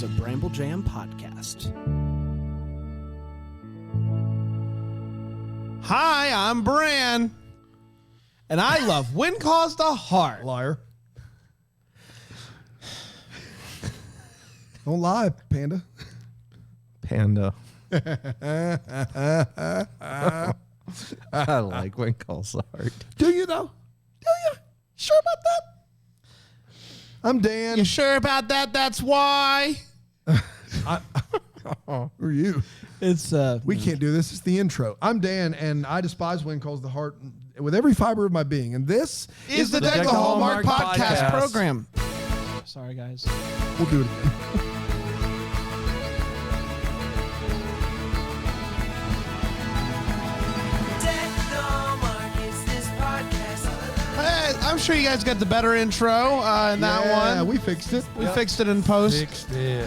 of Bramble Jam Podcast. Hi, I'm Bran, and I love When Calls the Heart. Liar. Don't lie, Panda. Panda. I like When Calls the Heart. Do you, though? Do you? Sure about that? I'm Dan. You sure about that? That's why. Who are you? It's We can't do this. It's the intro. I'm Dan, and I despise When Calls the Heart with every fiber of my being. And this is the Deck the Hallmark podcast program. Sorry, guys. We'll do it again. I'm sure you guys got the better intro in that one. Yeah, we fixed it. We fixed it in post. Fixed it.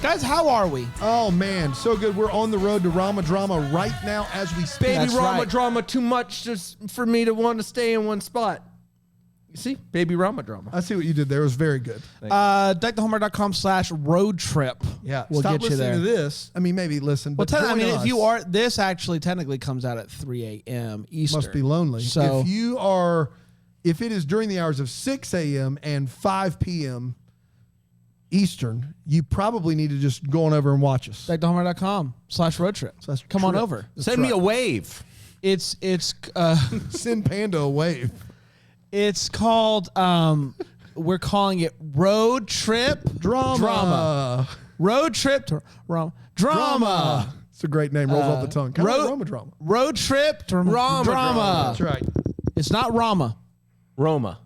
Guys, how are we? Oh, man. So good. We're on the road to Rama Drama right now as we speak. Baby That's Rama right. drama too much just for me to want to stay in one spot. You see? Baby Rama drama. I see what you did there. It was very good. Deckthehallmark.com/road trip. Yeah. We'll Stop get you listening there. to this. I mean, maybe listen. Well, But join if us. you are, this actually technically comes out at 3 a.m. Eastern. Must be lonely. So If it is during the hours of 6 a.m. and 5 p.m. Eastern, you probably need to just go on over and watch us. Deckthehallmark.com/road trip. Come on over. Send me a wave. It's Send Panda a wave. It's called we're calling it Road Trip Drama. Road Trip Drama. It's a great name. Rolls off the tongue. Kind of like Roma Drama. Road Trip Rama Drama. That's right. It's not Rama. Roma.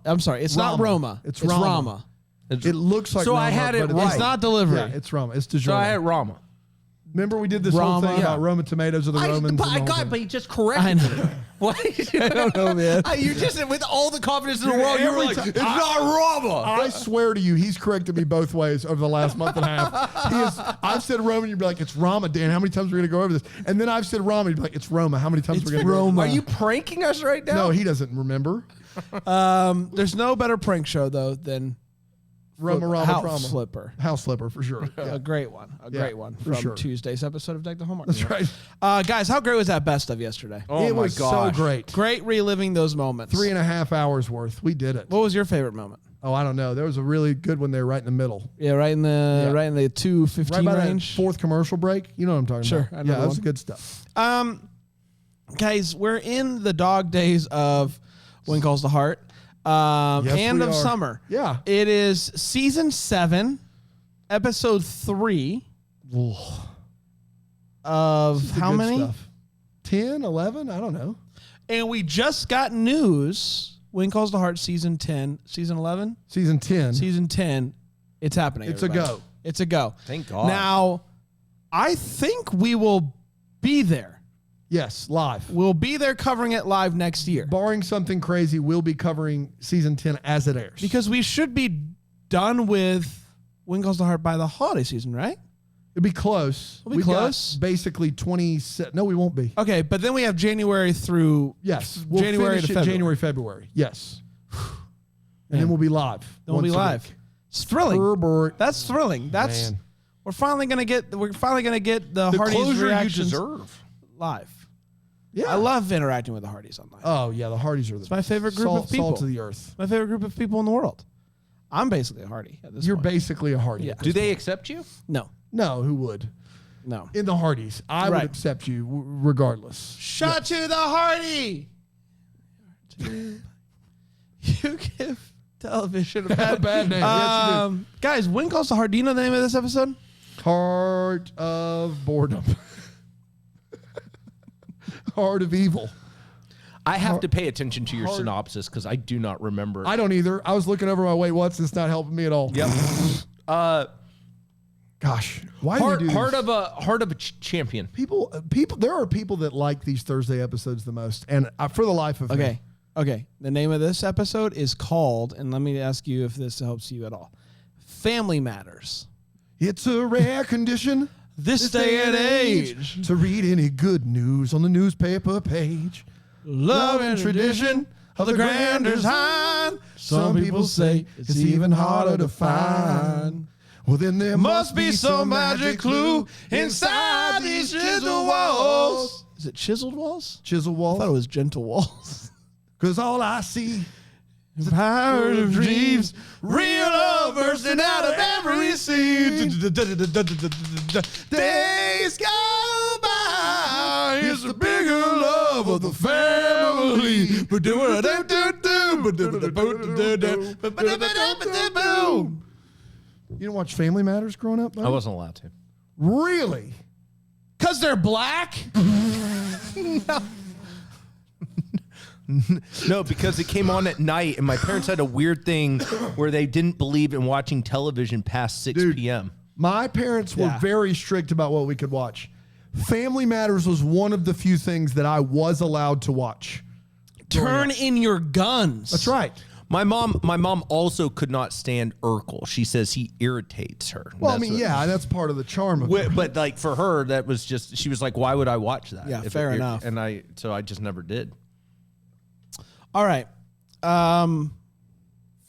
I'm sorry. It's not Roma. It's Rama. Rama. It looks like So Rama, I had it but right. It's not delivery. Yeah, it's Rama. It's DiGiorno. So I had Rama. Remember we did this whole Rama. thing about Roman tomatoes or the Romans? I and the whole got it, thing. but you just corrected I know. me. Why? I don't know, man. You just, with all the confidence in the world, you were like, it's not Rama. I swear to you, he's corrected me both ways over the last month and a half. I've said Roman, you'd be like, it's Rama, Dan. How many times are we going to go over this? And then I've said Rama, you'd be like, it's Roma. How many times are we going to go over Are you pranking us right now? No, he doesn't remember. There's no better prank show though than Rama House Drama. Flipper. House Flipper, for sure. Yeah. A great one. Great one for from sure. Tuesday's episode of Deck the Hallmark. That's right. Guys, how great was that best of yesterday? Oh It my was so gosh. great. Great reliving those moments. 3.5 hours worth. We did it. What was your favorite moment? Oh, I don't know. There was a really good one there right in the middle. Yeah, right in the 2:15 Right by range. that fourth commercial break. You know what I'm talking Sure, about. I know Yeah, the that was one. good stuff. Guys, we're in the dog days of When Calls the Heart. Yes, and we of are. summer. Yeah. It is season 7, episode 3 of This is the how good many? Stuff. 10, 11? I don't know. And we just got news. When Calls the Heart season 10, season 11, Season 10. season 10. It's happening. It's a everybody. go. It's a go. Thank God. Now, I think we will be there. Yes, live. We'll be there covering it live next year. Barring something crazy, we'll be covering season 10 as it airs. Because we should be done with When Calls the Heart by the holiday season, right? It'll be close. We'll be We've got close. basically 20. No, we won't be. Okay, but then we have January through Yes. We'll January finish to it February. January, February. Yes. And then we'll be live. Then we'll be once a live. week. It's thrilling. Herbert. That's thrilling. That's Man. we're finally gonna get the the Hardys closure you reactions deserve. live. Yeah. I love interacting with the Hardys online. Oh, yeah. The Hardys are the my favorite group of people. Salt to the earth. My favorite group of people in the world. I'm basically a Hardy at this You're point. basically a Hardy. Yeah. at this Do they point. accept you? No. No, who would? No. In the Hardys. I Right. would accept you regardless. Shot to the Hardy. You give television a bad, Bad name. Yes, you guys, When Calls the Heart. Do you know the name of this episode? Heart of boredom. Heart of evil. I have to pay attention to your synopsis because I do not remember. I don't either. I was looking over my wait what's. It's not helping me at all. Yep. Gosh, why do we do this? Heart of a champion. People. There are people that like these Thursday episodes the most, and for the life of me. Okay. The name of this episode is called, and let me ask you if this helps you at all. Family Matters. It's a rare condition This day and age. to read any good news on the newspaper page. Love and tradition of the grand design. Some people say it's even harder to find. Well, then there Must be some magic clue inside these chiseled walls. Is it chiseled walls? Chisel I walls. thought it was gentle walls. Because all I see The power of dreams, real love bursting out of every scene. Days go by, it's the bigger love of the family. You didn't watch Family Matters growing up, buddy? I wasn't allowed to. Really? Because they're black? No, because it came on at night, and my parents had a weird thing where they didn't believe in watching television past 6 p.m. My parents were Yeah. very strict about what we could watch. Family Matters was one of the few things that I was allowed to watch. Turn in your guns. That's right. My mom also could not stand Urkel. She says he irritates her. Well, That's I mean, what- yeah, that's part of the charm of it. But like for her, that was just, she was like, why would I watch that? Yeah, if fair it- enough. And so I just never did. All right.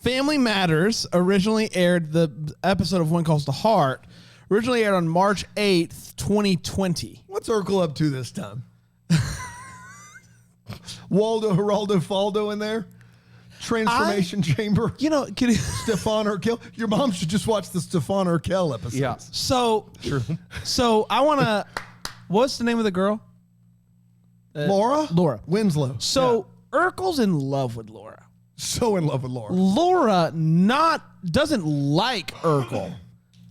Family Matters originally aired, the episode of One Calls to Heart, originally aired on March 8th, 2020. What's Urkel up to this time? Waldo, Geraldo, Faldo in there? Transformation Chamber? You know, can Stefan Urkel? Your mom should just watch the Stefan Urkel episodes. Yeah. so True. so I want to, what's the name of the girl? Laura Winslow. So Urkel's in love with Laura. So in love with Laura. Laura doesn't like Urkel.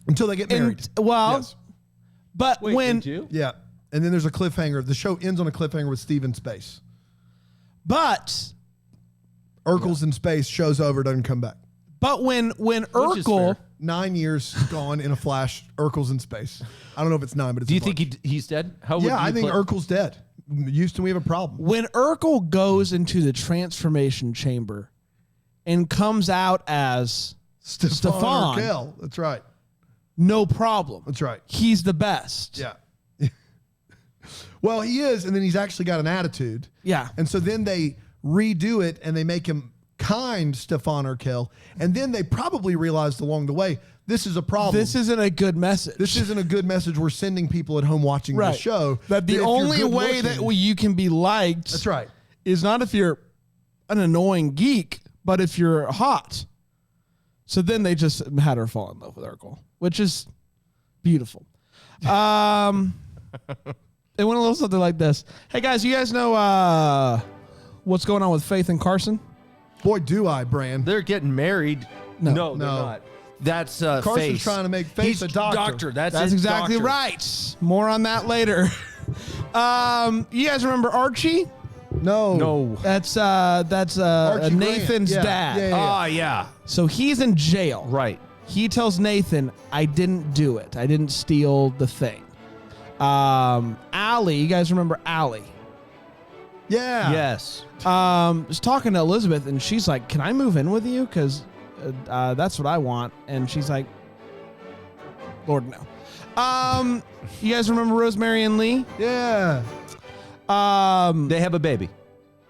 Until they get married. Yes. But when Yeah. And then there's a cliffhanger. The show ends on a cliffhanger with Steve in space. but Urkel's in space, show's over, doesn't come back. when is Urkel, fair. 9 years gone in a flash. Urkel's in space. I don't know if it's 9, but it's Do you a think bunch. he's dead? How would Yeah, you I think play- Urkel's dead. Houston, we have a problem. when Urkel goes into the transformation chamber and comes out as Stefan. Urkel. That's right. no problem. That's right. He's the best. Yeah. Well, he is, and then he's actually got an attitude. Yeah. And so then they redo it, and they make him kind Stefan Urkel, and then they probably realized along the way, this is a problem. This isn't a good message. This isn't a good message we're sending people at home watching right. the show. That the if you're only good way looking- that you can be liked That's right. is not if you're an annoying geek, but if you're hot. So then they just had her fall in love with Urkel, which is beautiful. It went a little something like this. Hey guys, you guys know what's going on with Faith and Carson? Boy, do I, Bran. They're getting married. No. they're No. not. That's Carson's Face. trying to make Faith He's a doctor. That's That's it, exactly doctor. right. More on that later. You guys remember Archie? No. No. That's Archie Nathan's Grant. dad. Yeah. Ah, yeah. So he's in jail. Right. He tells Nathan, I didn't do it. I didn't steal the thing. Allie, you guys remember Allie? Yeah. Yes. Was talking to Elizabeth, and she's like, can I move in with you? Because that's what I want. And she's like, Lord, no. You guys remember Rosemary and Lee? Yeah. They have a baby.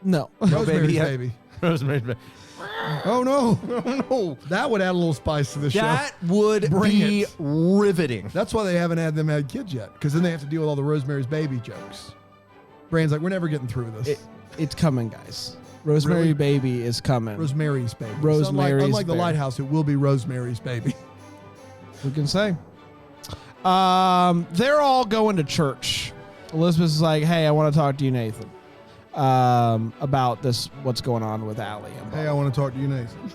No. Rosemary's yeah. Baby. Rosemary's Baby. Oh, no. Oh, no. That would add a little spice to the show. That would Bring be it. riveting. That's why they haven't had them had kids yet, because then they have to deal with all the Rosemary's Baby jokes. Brand's like, we're never getting through this. It's coming, guys. Rosemary Really? Baby is coming. Rosemary's Baby. Rosemary's unlike the Baby. Lighthouse, it will be Rosemary's Baby. Who can say? They're all going to church. Elizabeth's like, hey, I want to talk to you, Nathan, about this, what's going on with Allie. And blah, Hey, I want to talk to you, Nathan.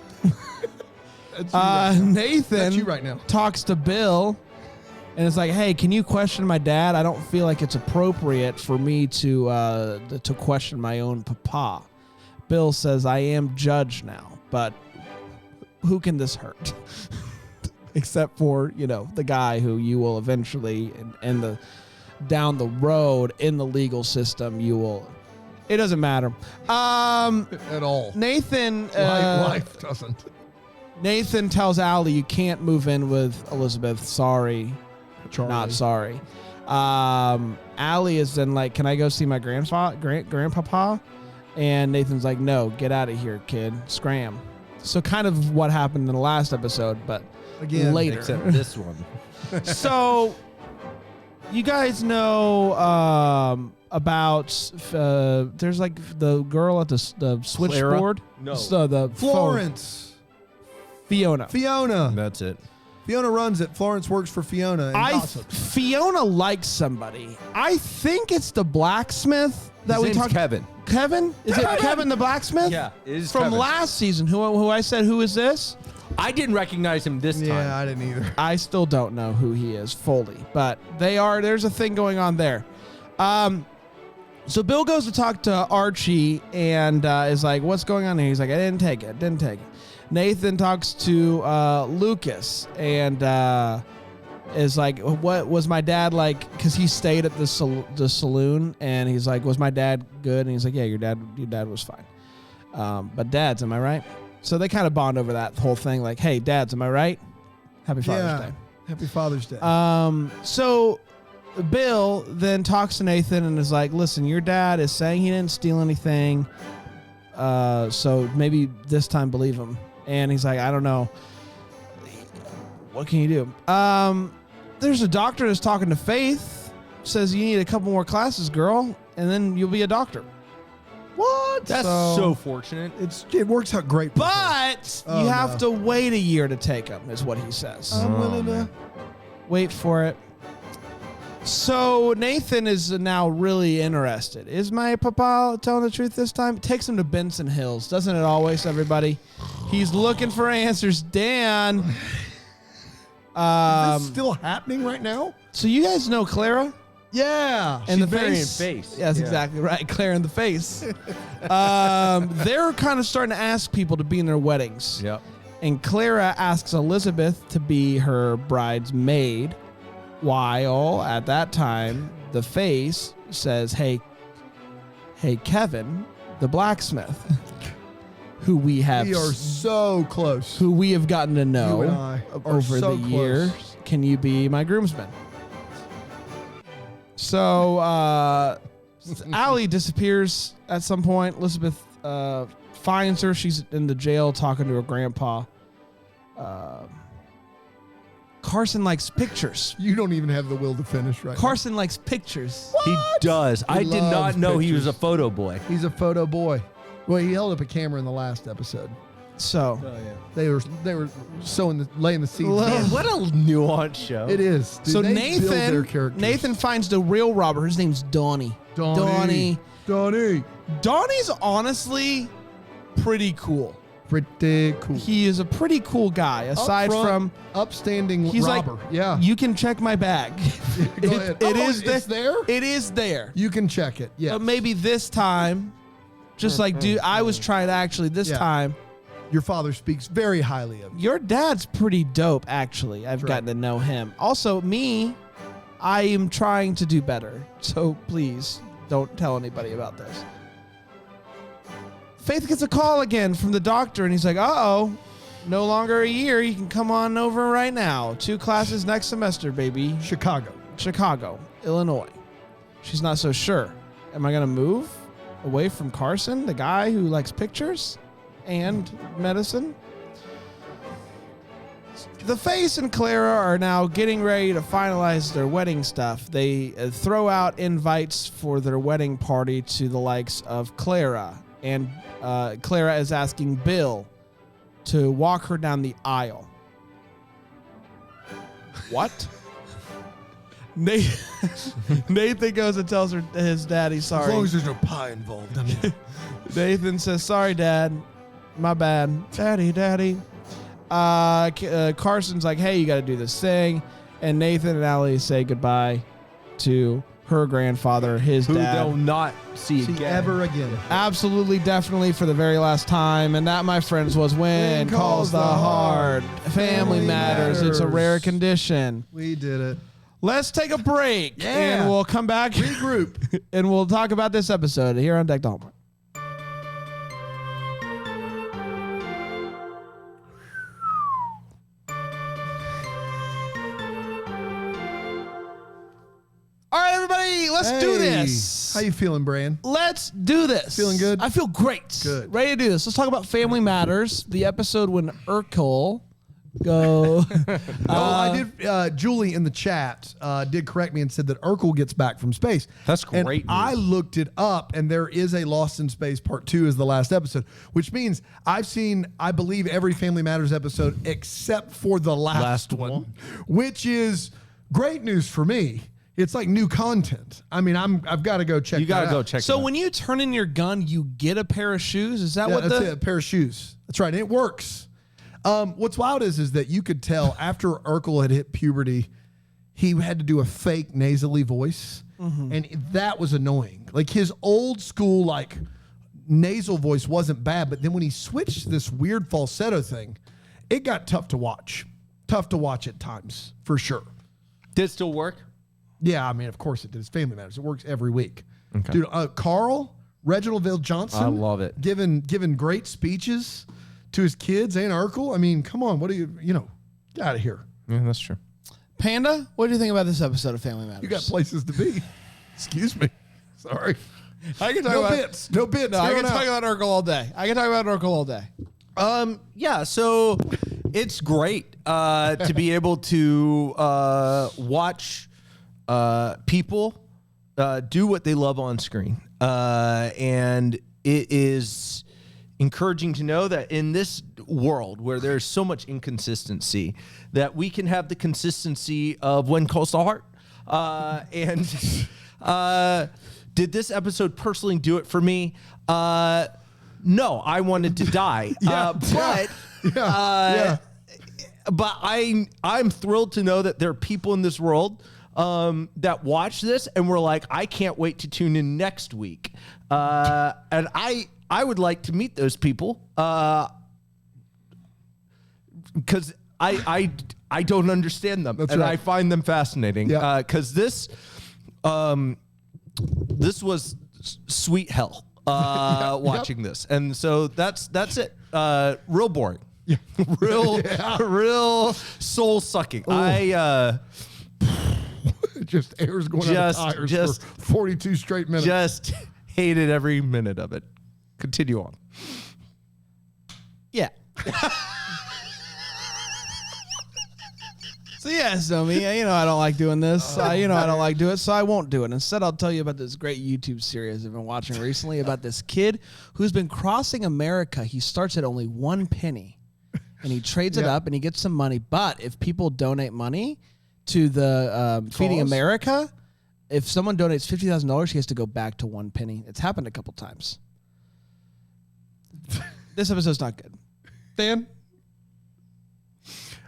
That's you blah. right now. Nathan That's you right now. talks to Bill and it's like, hey, can you question my dad? I don't feel like it's appropriate for me to question my own papa. Bill says, I am judge now, but who can this hurt? Except for, the guy who you will eventually, down the road in the legal system, it doesn't matter. At all. Nathan, Life doesn't. Nathan tells Allie, you can't move in with Elizabeth. Sorry. Charlie. Not sorry. Allie is then like, can I go see my grandpapa? And Nathan's like, no, get out of here, kid. Scram. So kind of what happened in the last episode, but Again, later. Except this one. So you guys know about there's like the girl at the switchboard. No. So the Florence. Fiona. Fiona. That's it. Fiona runs it. Florence works for Fiona. And gossips. Fiona likes somebody. I think it's the blacksmith that His we name's talked. Kevin. Kevin? Is it Kevin the blacksmith? Yeah, it is from Kevin. last season. Who I said, who is this? I didn't recognize him this time. Yeah, I didn't either. I still don't know who he is fully, but there's a thing going on there. So Bill goes to talk to Archie and is like, what's going on here? He's like, I didn't take it. Nathan talks to Lucas and is like, what was my dad like? Because he stayed at the saloon, and he's like, was my dad good? And he's like, yeah, your dad was fine. But dads, am I right? So they kind of bond over that whole thing. Like, hey, dads, am I right? Happy Father's Day. Happy Father's Day. So Bill then talks to Nathan and is like, listen, your dad is saying he didn't steal anything. So maybe this time believe him. And he's like, I don't know. What can you do? There's a doctor that's talking to Faith. Says you need a couple more classes, girl, and then you'll be a doctor. What? That's so fortunate. It works out great. But you have to wait a year to take them, is what he says. I'm willing to Wait for it. So Nathan is now really interested. Is my papa telling the truth this time? It takes him to Benson Hills, doesn't it always, everybody? He's looking for answers. Dan. Is this still happening right now? So you guys know Clara? Yeah. And the very face. in face. Yes, Yeah. exactly right. Clara in the face. They're kind of starting to ask people to be in their weddings. Yep. And Clara asks Elizabeth to be her bridesmaid, while at that time the face says, hey Kevin, the blacksmith, who we We are so close. who we have gotten to know You and I are over so the close. years. Can you be my groomsman? So Allie disappears at some point. Elizabeth finds her. She's in the jail talking to her grandpa. Carson likes pictures. You don't even have the will to finish right Carson likes pictures. He does. I did not loves know he was a pictures. photo boy. now. He's a photo boy. Well, he held up a camera in the last episode. So They were laying the seeds. Love- down. What a nuanced show. It is. Dude, so they build their Nathan characters. finds the real robber. His name's Donnie. Donnie. Donnie's honestly pretty cool. Pretty cool. He is a pretty cool guy. Aside Upfront, from upstanding he's robber. like, Yeah. you can check my bag. Go ahead. It Oh, is it's there? It is there. You can check it. Yeah. But maybe this time, just like dude, I was trying to actually this Yeah. time. Your father speaks very highly of you. Your dad's pretty dope, actually. I've Right. gotten to know him. Also, me, I am trying to do better. So please don't tell anybody about this. Faith gets a call again from the doctor, and he's like, uh-oh, no longer a year. You can come on over right now. 2 classes next semester, baby. Chicago, Illinois. She's not so sure. Am I going to move away from Carson, the guy who likes pictures and medicine? The Face and Clara are now getting ready to finalize their wedding stuff. They throw out invites for their wedding party to the likes of Clara. And Clara is asking Bill to walk her down the aisle. What? Nathan goes and tells his dad he's sorry. As long as there's no pie involved. I mean, Nathan says, sorry, Dad. My bad. Daddy. Carson's like, hey, you got to do this thing. And Nathan and Allie say goodbye to her grandfather, his Who dad. they'll not see again. ever again. Absolutely, definitely for the very last time. And that, my friends, was When Calls the Heart. Family matters. It's a rare condition. We did it. Let's take a break. Yeah. And we'll come back. Regroup. And we'll talk about this episode here on Deck the Hallmark. All right, everybody, let's do Hey. this. this. How you feeling, Bran? Let's do this. Feeling good? I feel great. Good. Ready to do this. Let's talk about Family Matters, the episode when Urkel go. I did. Julie in the chat did correct me and said that Urkel gets back from space. That's And great news. I looked it up, and there is a Lost in Space Part 2 is the last episode, which means I've seen, I believe, every Family Matters episode except for the last one, which is great news for me. It's like new content. I mean, I've got to go check. You got to that go out. check. So when you turn in your gun, you get a pair of shoes. Is that Yeah, what that's it, a pair of shoes. That's right. And it works. What's wild is that you could tell after Urkel had hit puberty, he had to do a fake nasally voice, and that was annoying. Like his old school like nasal voice wasn't bad, but then when he switched to this weird falsetto thing, it got tough to watch. Tough to watch at times, for sure. did it still work? Yeah, I mean, of course it did. It's Family Matters. It works every week. Okay. Dude, Carl, Reginald Vale Johnson. I love it. Giving great speeches to his kids and Urkel. I mean, come on. What do you get out of here. Yeah, that's true. Panda, what do you think about this episode of Family Matters? You got places to be. Excuse me. Sorry. I can talk No about bits. No bits. No, I Here can on talk out. about Urkel all day. Yeah, so it's great to be able to watch people do what they love on screen. And it is encouraging to know that in this world where there's so much inconsistency, that we can have the consistency of When Calls the Heart. Did this episode personally do it for me? No, I wanted to die. But I'm thrilled to know that there are people in this world that watch this and we're like, I can't wait to tune in next week. And I would like to meet those people because I don't understand them. That's and right. I find them fascinating Yeah. because this was sweet hell watching this. And so that's it. Real boring. Yeah. real soul sucking. Just air's going out of tires for 42 straight minutes. Just hated every minute of it. Continue on. Yeah. So yeah, so me, I don't like doing this. I don't like doing it, so I won't do it. Instead, I'll tell you about this great YouTube series I've been watching recently about this kid who's been crossing America. He starts at only 1 penny, and he trades it up, and he gets some money. But if people donate money to the Feeding America, if someone donates $50,000, he has to go back to 1 penny. It's happened a couple times. This episode's not good. Dan?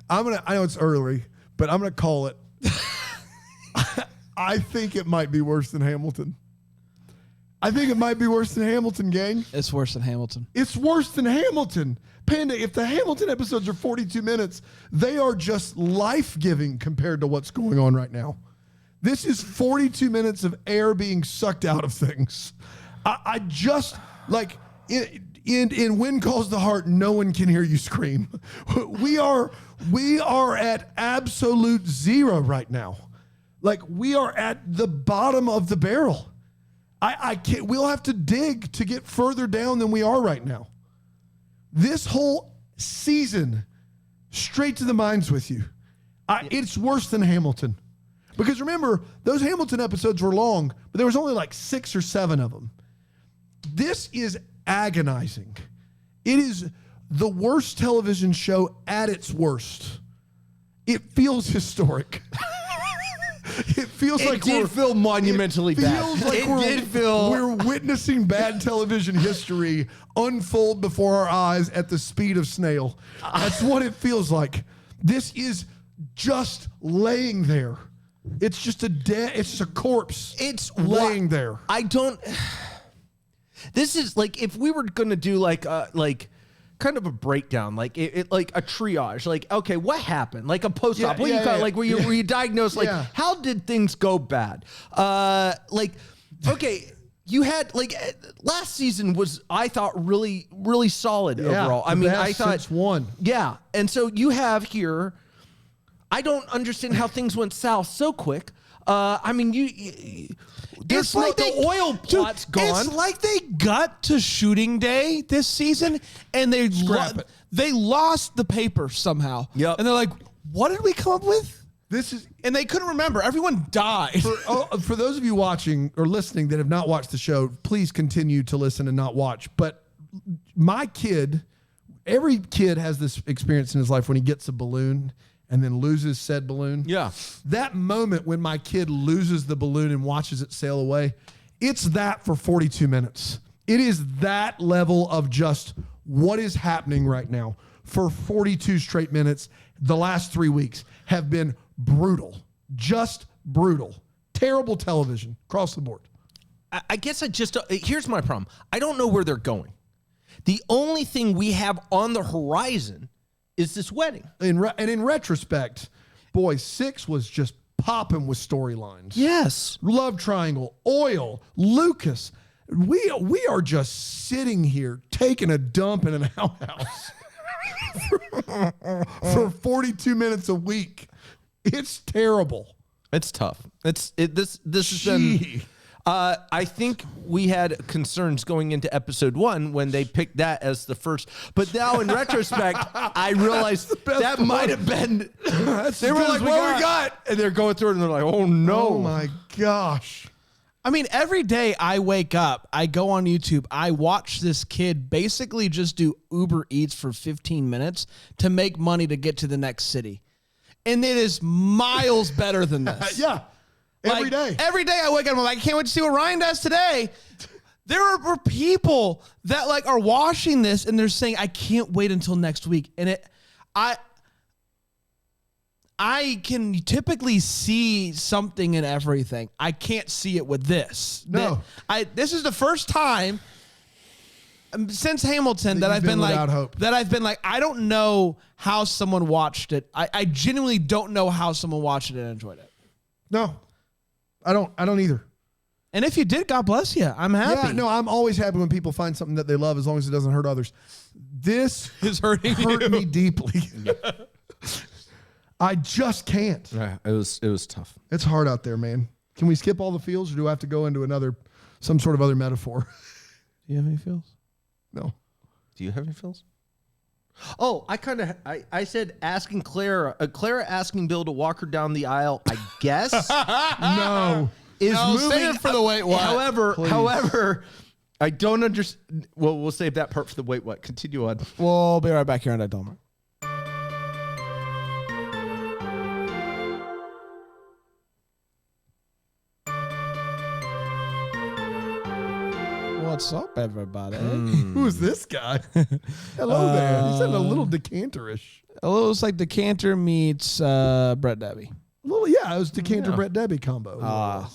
I know it's early, but I'm going to call it. I think it might be worse than Hamilton. I think it might be worse than Hamilton, gang. It's worse than Hamilton. It's worse than Hamilton. Panda, if the Hamilton episodes are 42 minutes, they are just life-giving compared to what's going on right now. This is 42 minutes of air being sucked out of things. I just, like, in When Calls the Heart, no one can hear you scream. We are at absolute zero right now. Like, we are at the bottom of the barrel. I can't, we'll have to dig to get further down than we are right now. This whole season, straight to the mines with you. It's worse than Hamilton. Because remember, those Hamilton episodes were long, but there was only like 6 or 7 of them. This is agonizing. It is the worst television show at its worst. It feels historic. It feels like did feel monumentally bad. Feels like we're witnessing bad television history unfold before our eyes at the speed of snail. That's what it feels like. This is just laying there. It's just it's just a corpse. It's laying there. This is like if we were going to do like kind of a breakdown, like like a triage, like, okay, what happened? Like a post-op, where you diagnose, like, how did things go bad? Okay, you had, like, last season was, I thought, really, really solid overall. I mean, I thought it's one. Yeah, and so you have here, I don't understand how things went south so quick. I mean, There's the oil plot's gone. It's like they got to shooting day this season and they they lost the paper somehow. Yep. And they're like, what did we come up with? And they couldn't remember. Everyone died. For those of you watching or listening that have not watched the show, please continue to listen and not watch. But my kid, every kid has this experience in his life when he gets a balloon and then loses said balloon. Yeah. That moment when my kid loses the balloon and watches it sail away, it's that for 42 minutes. It is that level of just what is happening right now for 42 straight minutes. The last 3 weeks have been brutal, just brutal, terrible television across the board. I guess here's my problem. I don't know where they're going. The only thing we have on the horizon is this wedding. And in retrospect, boy, 6 was just popping with storylines. Yes. Love triangle, oil, Lucas. We are just sitting here taking a dump in an outhouse for 42 minutes a week. It's terrible. It's tough. This has been. I think we had concerns going into episode 1 when they picked that as the first. But now in retrospect, I realized that might have been. They were like, "What we got?" And they're going through it, and they're like, "Oh no, oh my gosh." I mean, every day I wake up, I go on YouTube, I watch this kid basically just do Uber Eats for 15 minutes to make money to get to the next city. And it is miles better than this. Yeah. Every day. Every day I wake up, I'm like, I can't wait to see what Ryan does today. There are people that like are watching this and they're saying, I can't wait until next week. And I can typically see something in everything. I can't see it with this. No. This is the first time since Hamilton that I've been like, I don't know how someone watched it. I genuinely don't know how someone watched it and enjoyed it. No, I don't either. And if you did, God bless you. I'm happy. Yeah, no, I'm always happy when people find something that they love as long as it doesn't hurt others. This is hurt me deeply. I just can't. Yeah, it was tough. It's hard out there, man. Can we skip all the feels or do I have to go into some sort of other metaphor? Do you have any feels? No. Do you have any feels? Oh, I said asking Clara asking Bill to walk her down the aisle, I guess. No. Save it for the wait what. However, I don't understand. Well, we'll save that part for the wait what. Continue on. We'll be right back here on that Dolmer. What's up, everybody? Who's this guy? Hello there. He sounded a little decanterish. It's like Decanter meets Brett Debbie. A little, yeah. It was Decanter Brett Debbie combo.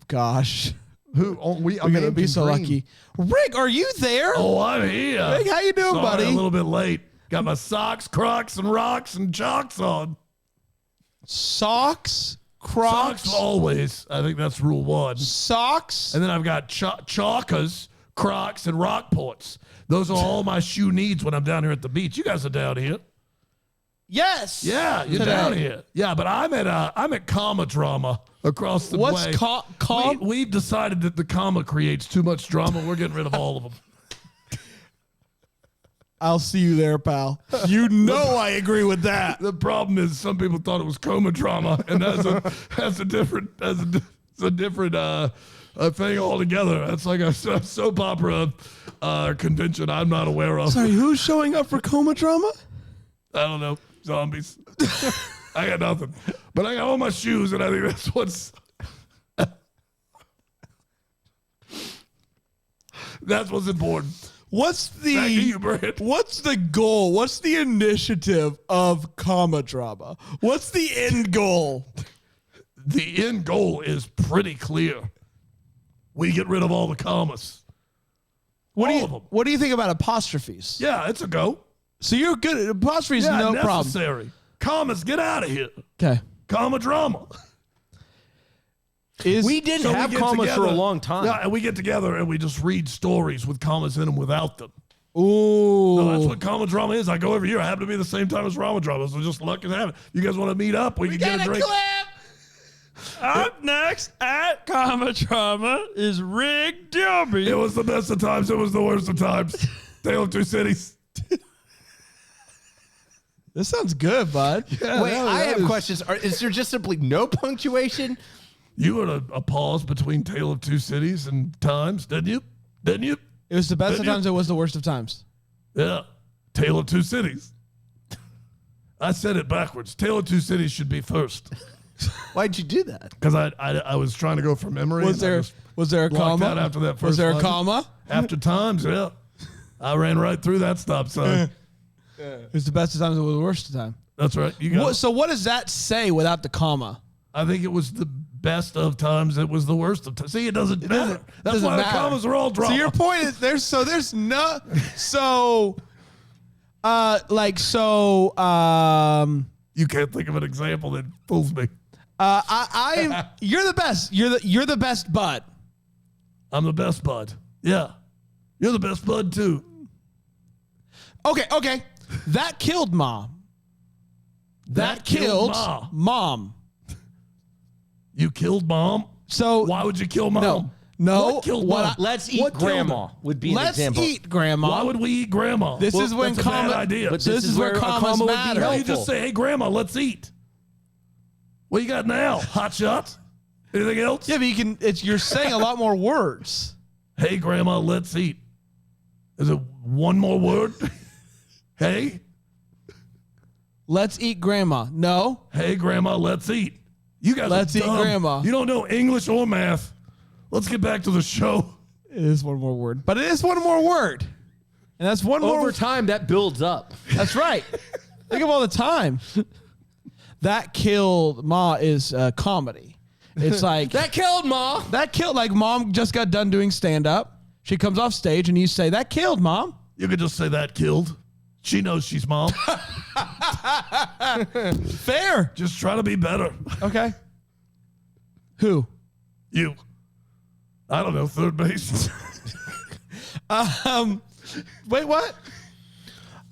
Gosh. We're gonna be so lucky. Rick, are you there? Oh, I'm here. Rick, how you doing, buddy? A little bit late. Got my socks, Crocs, and rocks and chalks on. Socks, Crocs, socks always. I think that's rule 1. Socks, and then I've got chalkas, Crocs, and Rockports. Those are all my shoe needs when I'm down here at the beach. You guys are down here. Yes. Yeah, you're down here. Yeah, but I'm at comma drama across the way. What's We've decided that the comma creates too much drama. We're getting rid of all of them. I'll see you there, pal. You know I agree with that. The problem is some people thought it was coma drama, and that's a different thing altogether. That's like a soap opera convention I'm not aware of. Sorry, who's showing up for coma drama? I don't know. Zombies. I got nothing. But I got all my shoes, and I think that's what's important. What's the goal? What's the initiative of comma drama? What's the end goal? The end goal is pretty clear. We get rid of all the commas. All of them. What do you think about apostrophes? Yeah, it's a go. So you're good at apostrophes, no necessary. problem. Commas, get out of here. Okay. Comma drama. We didn't have commas for a long time. Yeah, and we get together and we just read stories with commas in them without them. Ooh. No, that's what comma drama is. I go every year. I happen to be the same time as drama drama, so just luck and have it. You guys want to meet up? We can get a drink. Up next at Comma Trauma is Rick Dilby. It was the best of times. It was the worst of times. Tale of Two Cities. This sounds good, bud. Yeah, Wait, I have questions. Is there just simply no punctuation? You had a pause between Tale of Two Cities and times, didn't you? Didn't you? It was the best of times. It was the worst of times. Yeah. Tale of Two Cities. I said it backwards. Tale of Two Cities should be first. Why'd you do that? Because I was trying to go from memory. Was there a blocked comma out after that first Was there a line. comma? After times, yeah. I ran right through that stop sign. It was the best of times. It was the worst of time. That's right. You got it. So what does that say without the comma? I think it was the best of times. It was the worst of times. See, it doesn't matter. That's doesn't why matter. the commas are all drama. So your point is there's no You can't think of an example that fools me. you're the best. You're the best bud. I'm the best bud. Yeah. You're the best bud too. Okay. That killed mom. That killed Ma. mom. You killed mom? So Why would you kill mom? No. What killed What mom? Let's eat What killed grandma her? would be an Let's example. eat grandma. Why would we eat grandma? This is when that's a bad comma idea. But So this is where a commas comma would be matter. Why don't you helpful. just say, hey, grandma, let's eat? What you got now? Hot shots? Anything else? Yeah, but you're saying a lot more words. Hey, grandma, let's eat. Is it one more word? Hey? Let's eat grandma. No. Hey, grandma, let's eat. You guys Let's are eat dumb. grandma. You don't know English or math. Let's get back to the show. It is one more word. But it is one more word. And that's one Over more. time, that builds up. That's right. Think of all the time. That killed ma is comedy. It's like That killed Ma. that killed, like mom just got done doing stand up. She comes off stage and you say, that killed mom. You could just say that killed. She knows she's mom. Fair. Just try to be better. Okay. Who? You. I don't know, third base. Wait, what?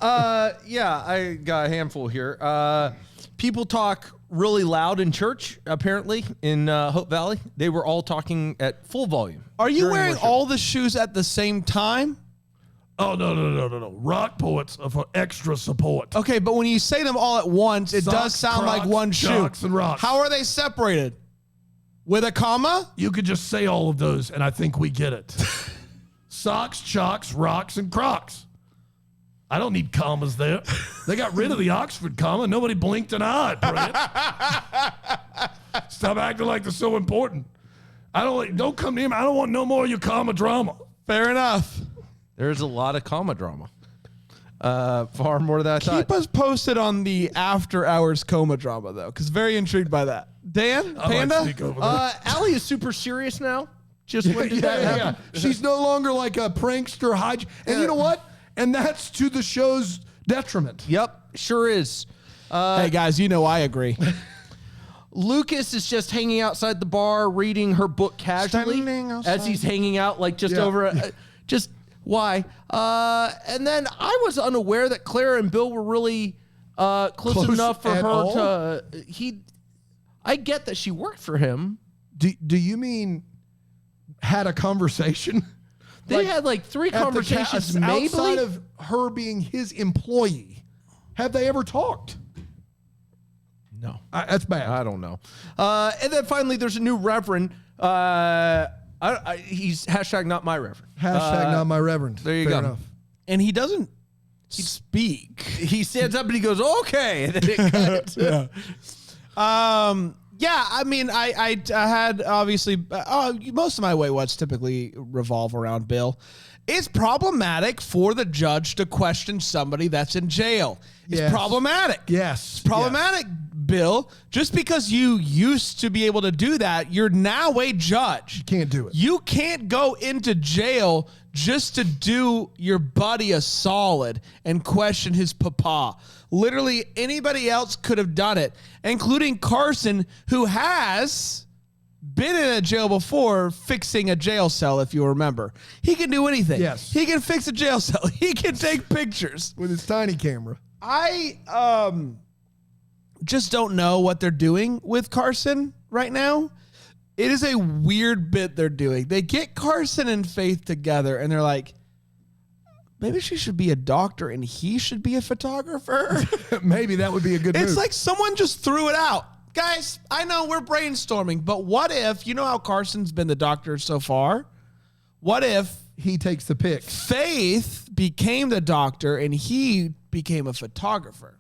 Yeah, I got a handful here. People talk really loud in church, apparently, in Hope Valley. They were all talking at full volume. Are you during wearing worship. all the shoes at the same time? Oh, no. Rock poets are for extra support. Okay, but when you say them all at once, it does Socks, sound like Crocs, one shoe. jocks, and rocks. How are they separated? With a comma? You could just say all of those, and I think we get it. Socks, chocks, rocks, and crocs. I don't need commas there. They got rid of the Oxford comma. Nobody blinked an eye. Brett. Stop acting like they're so important. Don't come near me. I don't want no more of your comma drama. Fair enough. There's a lot of comma drama. Far more than I thought. Keep us posted on the after hours coma drama, though, because very intrigued by that. Dan, I might Panda? sneak over there. Allie is super serious now. Just when did that happen? She's no longer like a prankster and you know what? And that's to the show's detriment. Yep, sure is. Hey, guys, you know I agree. Lucas is just hanging outside the bar reading her book casually Standing outside. as he's hanging out, like just Yeah. over, just why? And then I was unaware that Claire and Bill were really close enough for at her all? to. I get that she worked for him. Do you mean had a conversation? They had like three At the conversations, maybe. outside of her being his employee. Have they ever talked? No. That's bad. I don't know. And then finally, there's a new reverend. He's hashtag not my reverend. Hashtag not my reverend. there you Fair go. enough. And he doesn't speak. He stands up and he goes, okay. And then it cuts. Yeah, I mean, I had obviously most of my Wait What's typically revolve around Bill. It's problematic for the judge to question somebody that's in jail. It's Yes. problematic. Yes. It's problematic, Bill. Just because you used to be able to do that, you're now a judge. You can't do it. You can't go into jail just to do your buddy a solid and question his papa. Literally anybody else could have done it, including Carson, who has been in a jail before fixing a jail cell, if you remember. He can do anything. Yes. He can fix a jail cell. He can take pictures. With his tiny camera. just don't know what they're doing with Carson right now. It is a weird bit they're doing. They get Carson and Faith together, and they're like, maybe she should be a doctor and he should be a photographer. Maybe that would be a good move. It's like someone just threw it out. Guys, I know we're brainstorming, but what if, you know how Carson's been the doctor so far? What if he takes the pick? Faith became the doctor and he became a photographer?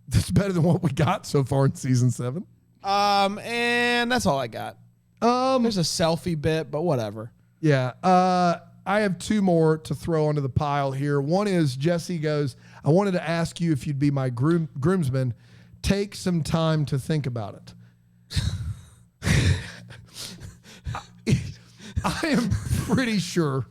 That's better than what we got so far in season 7. And that's all I got. There's a selfie bit, but whatever. Yeah. I have 2 more to throw onto the pile here. One is Jesse goes, I wanted to ask you if you'd be my groomsman. Take some time to think about it. I am pretty sure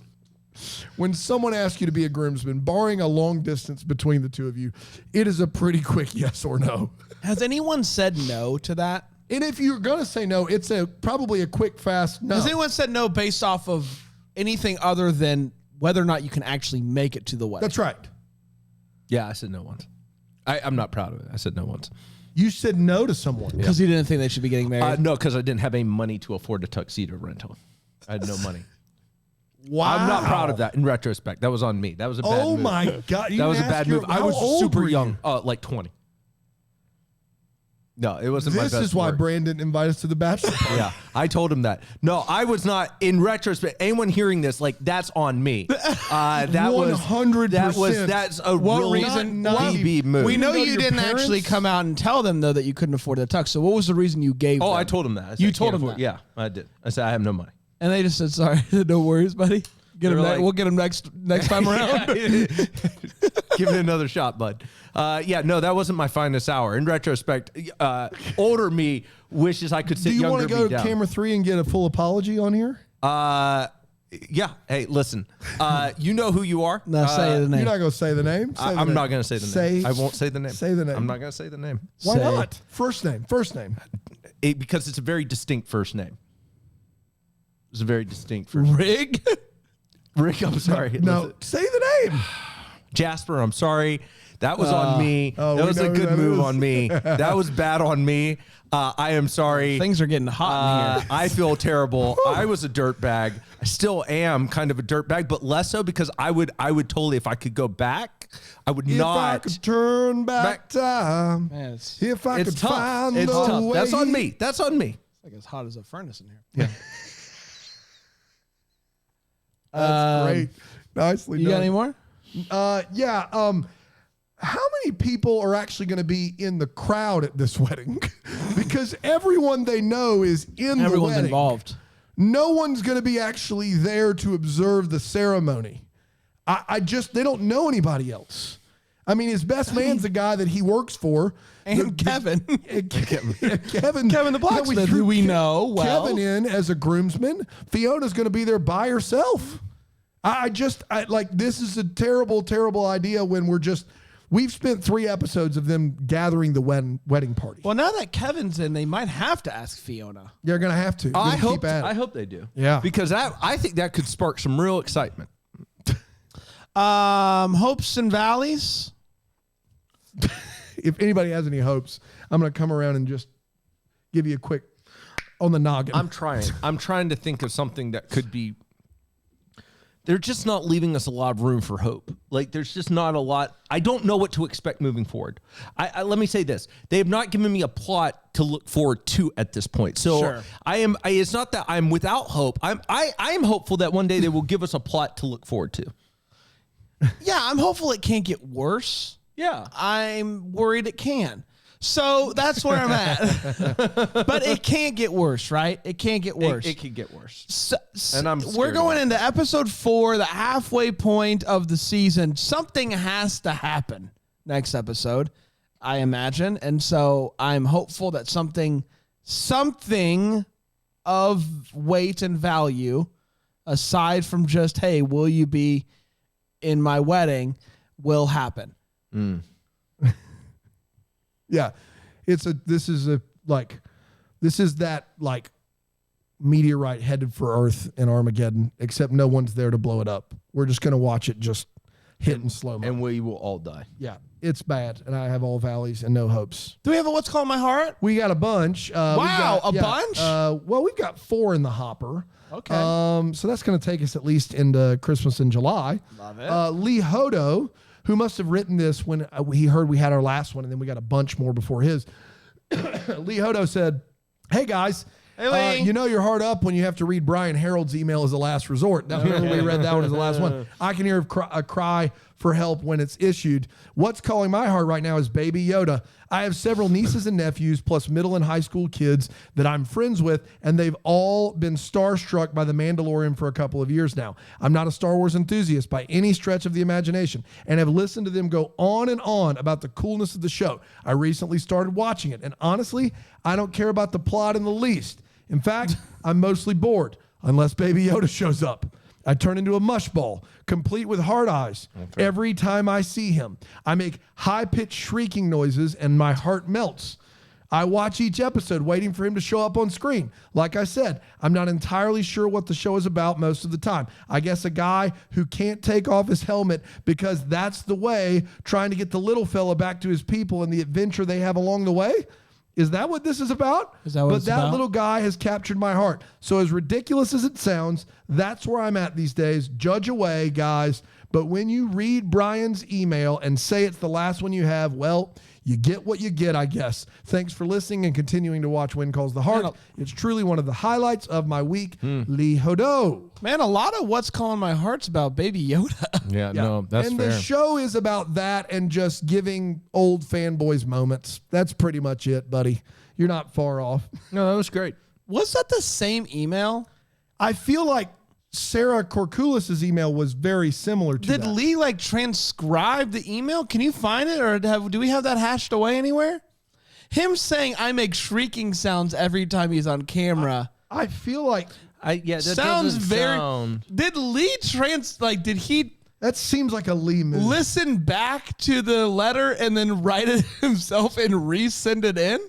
when someone asks you to be a groomsman, barring a long distance between the two of you, it is a pretty quick yes or no. Has anyone said no to that? And if you're going to say no, it's probably a quick, fast no. Has anyone said no based off of anything other than whether or not you can actually make it to the wedding? That's right. Yeah, I said no once. I'm not proud of it. I said no once. You said no to someone. Because you didn't think they should be getting married? No, because I didn't have any money to afford a tuxedo rental. I had no money. Wow. I'm not proud of that in retrospect. That was on me. That was a bad move. Oh, my God. That was a bad move. I was super you? young, like 20. No, it wasn't my best This is why work. Brandon invited us to the bachelor party. Yeah, I told him that. No, I was not. In retrospect, anyone hearing this, like, that's on me. That 100%. That's a What real reason? DB move. We know go to you your didn't parents? actually come out and tell them, though, that you couldn't afford the tux. So what was the reason you gave them? I told him that. I said, You I told can't him afford- that? Yeah, I did. I said I have no money. And they just said, sorry, no worries, buddy. They were like- We'll get them next time around. Give it another shot, bud. Yeah, no, that wasn't my finest hour. In retrospect, older me wishes I could sit Do you younger want to go me to down. camera 3 and get a full apology on here? Yeah. Hey, listen. You know who you are. No, say the name. You're not going to say the name? Say the I'm name. not going to say the name. Say- I won't say the name. say the name. I'm not going to say the name. Why Say- not? First name. Because it's a very distinct first name. It's a very distinct first name. Rig? Rick, I'm sorry. No, say the name. Jasper, I'm sorry. That was on me. oh, That we was know a who good that move is. on me. That was bad on me. I am sorry. Things are getting hot in here. I feel terrible. I was a dirtbag. I still am kind of a dirtbag, but less so because I would totally, if I could go back, I would If I not. could turn back time. Man, it's If I It's could tough. find It's the tough. way. That's on me. That's on me. like as hot as a furnace in here. Yeah. That's great. Nicely You done. got any more? Yeah. How many people are actually going to be in the crowd at this wedding? Because everyone they know is in the Everyone's wedding. involved. No one's going to be actually there to observe the ceremony. They don't know anybody else. I mean, his best man's the guy that he works for. And Kevin. Kevin The blacksmith, who we know well. Kevin in as a groomsman. Fiona's going to be there by herself. This is a terrible, terrible idea when we've spent 3 episodes of them gathering the wedding party. Well, now that Kevin's in, they might have to ask Fiona. They're going to have to. I Keep at it. hope they do. Yeah. Because I think that could spark some real excitement. Hopes and valleys. If anybody has any hopes, I'm going to come around and just give you a quick on the noggin. I'm trying to think of something that could be. They're just not leaving us a lot of room for hope. Like, there's just not a lot. I don't know what to expect moving forward. Let me say this. They have not given me a plot to look forward to at this point. So Sure. it's not that I'm without hope. I am hopeful that one day they will give us a plot to look forward to. Yeah, I'm hopeful it can't get worse. Yeah. I'm worried it can. So that's where I'm at. But it can't get worse, right? It can't get worse. It could get worse. And I'm we're scared going about into episode 4, the halfway point of the season. Something has to happen next episode, I imagine. And so I'm hopeful that something of weight and value, aside from just, hey, will you be in my wedding, will happen. Yeah, this is that meteorite headed for Earth in Armageddon, except no one's there to blow it up. We're just going to watch it just hit in slow-mo. And we will all die. Yeah, it's bad, and I have all valleys and no hopes. Do we have a What's Calling My Heart? We got a bunch. Wow, a bunch? Well, we've got 4 in the hopper. Okay. So that's going to take us at least into Christmas in July. Love it. Lee Hodo, who must have written this when he heard we had our last one, and then we got a bunch more before his. Lee Hodo said, "Hey guys, Hey, Lee. you know you're hard up when you have to read Brian Harold's email as a last resort. Now, remember we read that one as the last one. I can hear a cry for help when it's issued. What's calling my heart right now is Baby Yoda. I have several nieces and nephews, plus middle and high school kids that I'm friends with, and they've all been starstruck by The Mandalorian for a couple of years now. I'm not a Star Wars enthusiast by any stretch of the imagination, and have listened to them go on and on about the coolness of the show. I recently started watching it, and honestly, I don't care about the plot in the least. In fact, I'm mostly bored, unless Baby Yoda shows up. I turn into a mush ball, complete with hard eyes. Okay. Every time I see him, I make high-pitched shrieking noises and my heart melts. I watch each episode waiting for him to show up on screen. Like I said, I'm not entirely sure what the show is about most of the time. I guess a guy who can't take off his helmet because that's the way, trying to get the little fella back to his people and the adventure they have along the way. Is that what this is about? Is that what it's about? Little guy has captured my heart. So as ridiculous as it sounds, that's where I'm at these days. Judge away, guys. But when you read Brian's email and say it's the last one you have, well, you get what you get, I guess. Thanks for listening and continuing to watch When Calls the Heart. It's truly one of the highlights of my week. Lee Hodo. Man, a lot of What's Calling My Heart's about Baby Yoda. Yeah, no, that's and fair. The show is about that and just giving old fanboys moments. That's pretty much it, buddy. You're not far off. No, that was great. Was that the same email? I feel like Sarah Corkulis' email was very similar to Did that. Lee transcribe the email? Can you find it, or do we have that hashed away anywhere? Him saying I make shrieking sounds every time he's on camera. I feel like that sounds very. sound. Did Lee did he that seems like a Lee move. listen back to the letter and then write it himself and resend it in?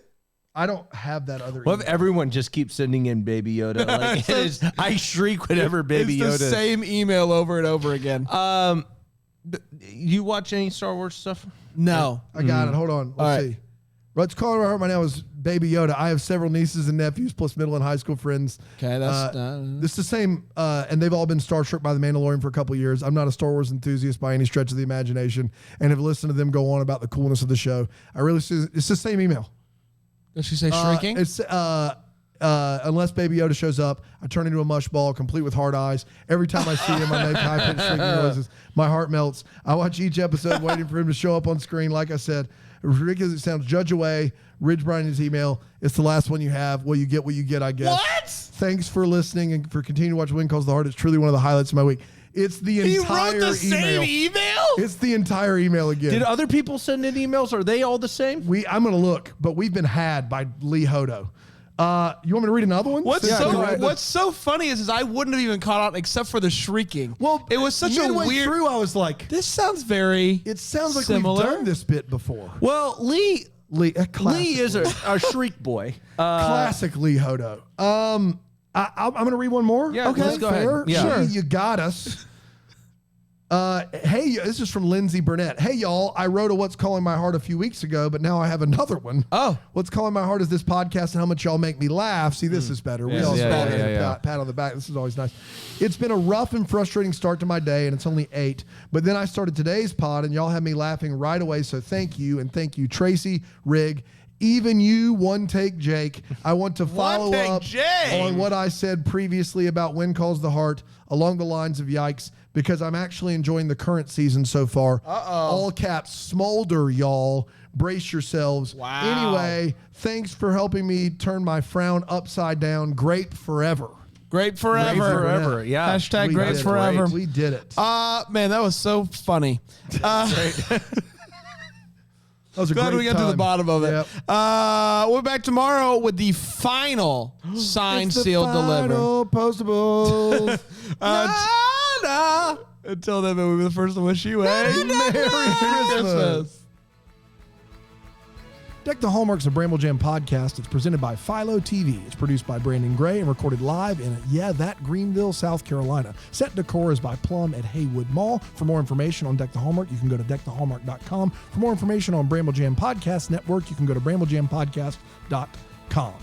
I don't have that other What if email. everyone just keeps sending in Baby Yoda? Like, I shriek whenever Baby Yoda. It's the same email over and over again. You watch any Star Wars stuff? No. I got it. Hold on. Let's see. What's calling my heart right now is Baby Yoda. I have several nieces and nephews, plus middle and high school friends. Okay, that's this is the same, and they've all been starstruck by The Mandalorian for a couple of years. I'm not a Star Wars enthusiast by any stretch of the imagination, and have listened to them go on about the coolness of the show. It's the same email. Does she say shrieking? It's unless Baby Yoda shows up, I turn into a mush ball, complete with hard eyes. Every time I see him, I make high-pitched shrieking noises. My heart melts. I watch each episode waiting for him to show up on screen. Like I said, ridiculous it sounds. Judge away. Ridge Brian's email. It's the last one you have. Well, you get what you get, I guess. What? Thanks for listening and for continuing to watch When Calls the Heart. It's truly one of the highlights of my week. It's the entire He wrote the same email? It's the entire email again. Did other people send in emails? Are they all the same? I'm going to look, but we've been had by Lee Hodo. You want me to read another one? What's so funny is I wouldn't have even caught on except for the shrieking. Well, it was such a midway weird. through, I was like, This sounds very. it sounds like similar. we've done this bit before. Well, Lee is Lee, a shriek boy. classic Lee Hodo. I'm going to read one more. Yeah, okay, let's go fair. ahead. Yeah. Sure. You got us. Hey, this is from Lindsay Burnett. Hey, y'all. I wrote a What's Calling My Heart a few weeks ago, but now I have another one. Oh. What's Calling My Heart is this podcast and how much y'all make me laugh. See, this is better. We all pat on the back. This is always nice. It's been a rough and frustrating start to my day, and it's only 8. But then I started today's pod, and y'all had me laughing right away, so thank you. And thank you, Tracy, Rig, even you, One Take Jake. I want to follow up on what I said previously about When Calls the Heart along the lines of yikes, because I'm actually enjoying the current season so far. All caps, smolder, y'all. Brace yourselves. Wow. Anyway, thanks for helping me turn my frown upside down. Grape forever. Great forever. Great forever, yeah. Hashtag We great did it. forever. We did it. Man, that was so funny. That was a Glad great we got to the time. bottom of it. Yep. We're back tomorrow with the final signed, sealed, delivered. Postables. Until then, we'll be the first to wish you a Merry Christmas. Deck the Hallmark's a Bramble Jam podcast. It's presented by Philo TV. It's produced by Brandon Gray and recorded live in, Greenville, South Carolina. Set decor is by Plum at Haywood Mall. For more information on Deck the Hallmark, you can go to deckthehallmark.com. For more information on Bramble Jam Podcast Network, you can go to bramblejampodcast.com.